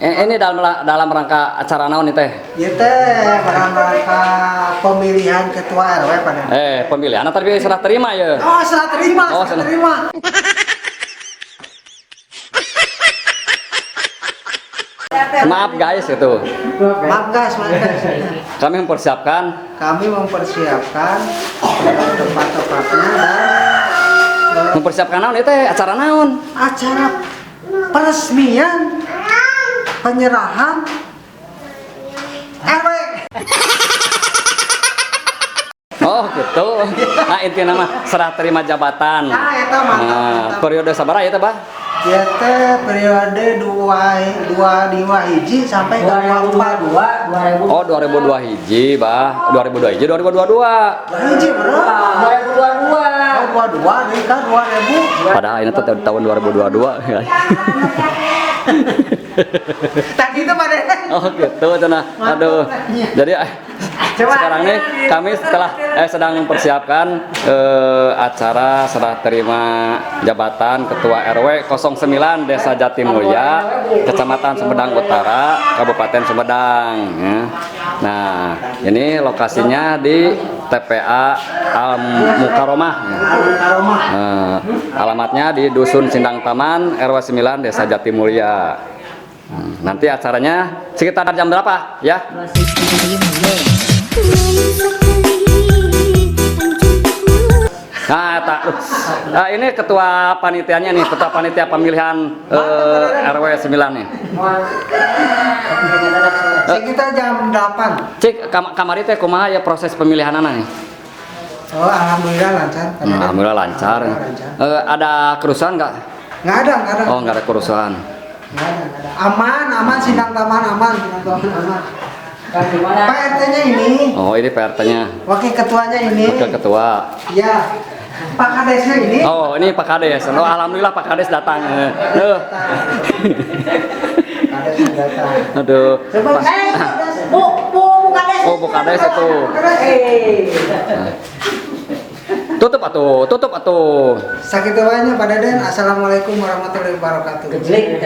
Ini dalam rangka acara naon nih teh? Ieu teh dalam rangka pemilihan ketua RW pada. Pemilihan tadi serah terima ya. Oh, serah terima, Oh, serah terima. Maaf guys itu. Maaf guys, maaf guys. Kami mempersiapkan Kami mempersiapkan tempat-tempatnya dan naon teh acara naon? acara peresmian penyerahan RW. Oh gitu. Nah intinya mah serah terima jabatan. Nah, eta mantap. Periode sabaraha ya teh, Bah? Ya teh periode 22 hiji sampai 2042. Oh 2002 hiji, Bah. 2002 hiji 2022. Hiji bro. 2022 deui kan 2000. Padahal ini tuh tahun 2022. Tak gitu pada. Oh gitu cenah. Aduh. Jadi sekarang nih kami sedang mempersiapkan acara serah terima jabatan Ketua RW 09 Desa Jatimulya, Kecamatan Sumedang Utara, Kabupaten Sumedang. Ya. Nah, ini lokasinya di TPA Al Mukaromah. Ya. Alamatnya di Dusun Sindang Taman RW 9 Desa Jatimulya. Nanti acaranya sekitar jam berapa ya? Nah, ini ketua panitianya nih, ketua panitia pemilihan RW 9 nih. Sekitar jam 8. Cik, kamari teh kumaha ya proses pemilihanana nih? Oh, alhamdulillah lancar. Alhamdulillah lancar. Ada kerusuhan nggak? Nggak ada. Oh, nggak ada kerusuhan. Nggak ada. Aman, Sindang Taman aman. PRT-nya ini. Oh, ini PRT-nya. Wakil ketuanya ini. Wakil ketua. Ya. Pak Kadesnya ini. Oh, ini Pak Kades. Oh, alhamdulillah Pak Kades datang. Kadesnya datang. Aduh. Bu Kades. Oh, Bu Kades itu. Tutup atuh. Sakit banyak Pak Daden. Assalamualaikum warahmatullahi wabarakatuh. Kejlik,